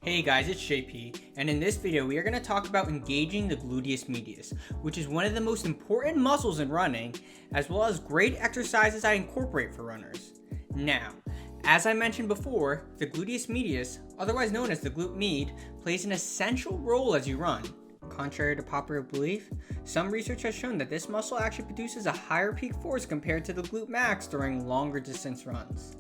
Hey guys, it's JP, and in this video we are going to talk about engaging the gluteus medius, which is one of the most important muscles in running, as well as great exercises I incorporate for runners. Now, as I mentioned before, the gluteus medius, otherwise known as the glute med, plays an essential role as you run. Contrary to popular belief, some research has shown that this muscle actually produces a higher peak force compared to the glute max during longer distance runs.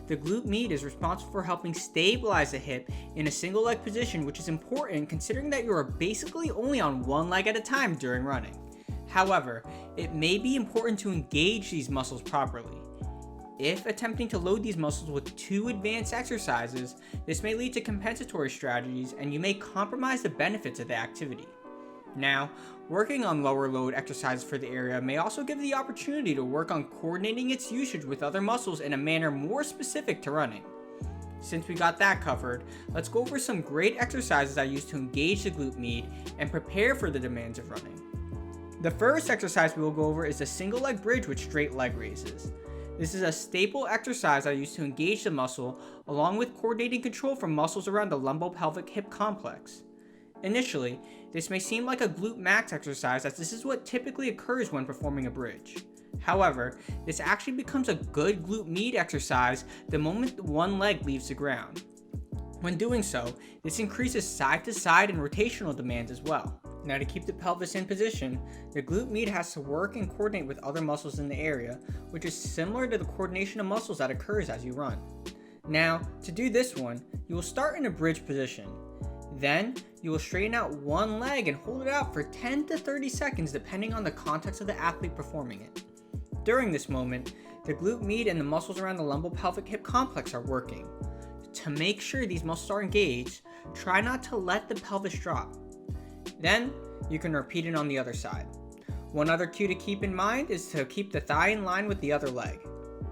The glute med is responsible for helping stabilize the hip in a single leg position, which is important considering that you are basically only on one leg at a time during running. However, it may be important to engage these muscles properly. If attempting to load these muscles with too advanced exercises, this may lead to compensatory strategies and you may compromise the benefits of the activity. Now, working on lower load exercises for the area may also give the opportunity to work on coordinating its usage with other muscles in a manner more specific to running. Since we got that covered, let's go over some great exercises I use to engage the glute med and prepare for the demands of running. The first exercise we will go over is the single leg bridge with straight leg raises. This is a staple exercise I use to engage the muscle along with coordinating control from muscles around the lumbopelvic hip complex. Initially, this may seem like a glute max exercise as this is what typically occurs when performing a bridge. However, this actually becomes a good glute med exercise the moment one leg leaves the ground. When doing so, this increases side to side and rotational demands as well. Now, to keep the pelvis in position, the glute med has to work and coordinate with other muscles in the area, which is similar to the coordination of muscles that occurs as you run. Now, to do this one, you will start in a bridge position. Then, you will straighten out one leg and hold it out for 10 to 30 seconds depending on the context of the athlete performing it. During this moment, the glute med and the muscles around the lumbopelvic hip complex are working. To make sure these muscles are engaged, try not to let the pelvis drop. Then, you can repeat it on the other side. One other cue to keep in mind is to keep the thigh in line with the other leg.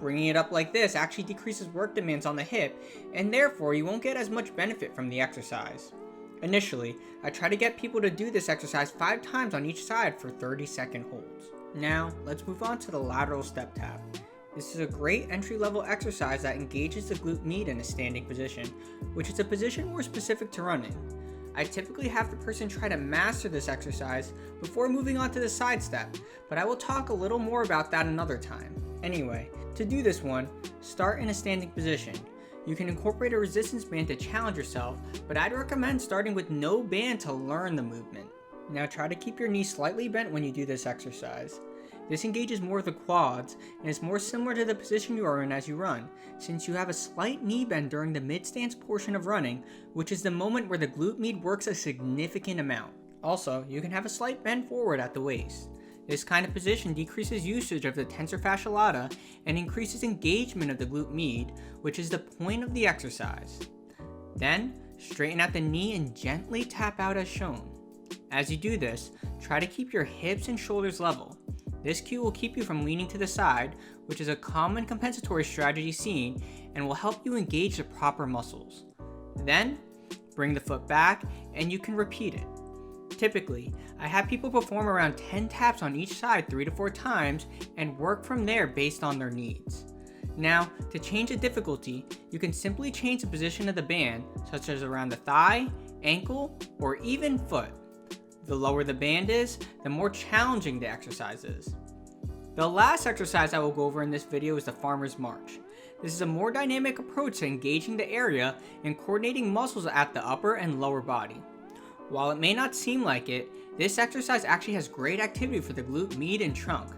Bringing it up like this actually decreases work demands on the hip, and therefore you won't get as much benefit from the exercise. Initially, I try to get people to do this exercise 5 times on each side for 30-second holds. Now, let's move on to the lateral step tap. This is a great entry-level exercise that engages the glute med in a standing position, which is a position more specific to running. I typically have the person try to master this exercise before moving on to the side step, but I will talk a little more about that another time. Anyway, to do this one, start in a standing position. You can incorporate a resistance band to challenge yourself, but I'd recommend starting with no band to learn the movement. Now try to keep your knees slightly bent when you do this exercise. This engages more of the quads and is more similar to the position you are in as you run, since you have a slight knee bend during the mid-stance portion of running, which is the moment where the glute med works a significant amount. Also, you can have a slight bend forward at the waist. This kind of position decreases usage of the tensor fascia lata and increases engagement of the glute med, which is the point of the exercise. Then, straighten out the knee and gently tap out as shown. As you do this, try to keep your hips and shoulders level. This cue will keep you from leaning to the side, which is a common compensatory strategy seen and will help you engage the proper muscles. Then, bring the foot back and you can repeat it. Typically, I have people perform around 10 taps on each side 3 to 4 times and work from there based on their needs. Now, to change the difficulty, you can simply change the position of the band, such as around the thigh, ankle, or even foot. The lower the band is, the more challenging the exercise is. The last exercise I will go over in this video is the farmer's march. This is a more dynamic approach to engaging the area and coordinating muscles at the upper and lower body. While it may not seem like it, this exercise actually has great activity for the glute med and trunk.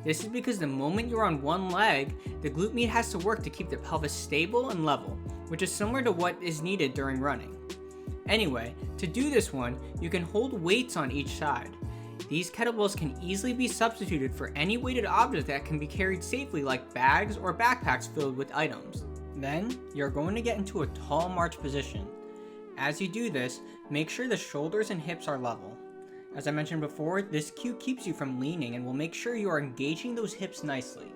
This is because the moment you're on one leg, the glute med has to work to keep the pelvis stable and level, which is similar to what is needed during running. Anyway, to do this one, you can hold weights on each side. These kettlebells can easily be substituted for any weighted object that can be carried safely like bags or backpacks filled with items. Then, you're going to get into a tall march position. As you do this, make sure the shoulders and hips are level. As I mentioned before, this cue keeps you from leaning and will make sure you are engaging those hips nicely.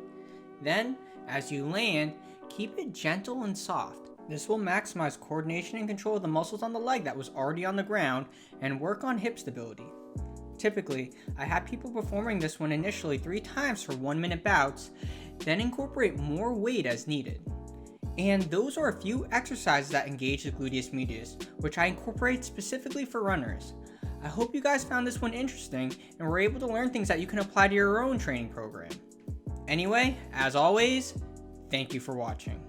Then, as you land, keep it gentle and soft. This will maximize coordination and control of the muscles on the leg that was already on the ground and work on hip stability. Typically, I have people performing this one initially 3 times for 1-minute bouts, then incorporate more weight as needed. And those are a few exercises that engage the gluteus medius, which I incorporate specifically for runners. I hope you guys found this one interesting and were able to learn things that you can apply to your own training program. Anyway, as always, thank you for watching.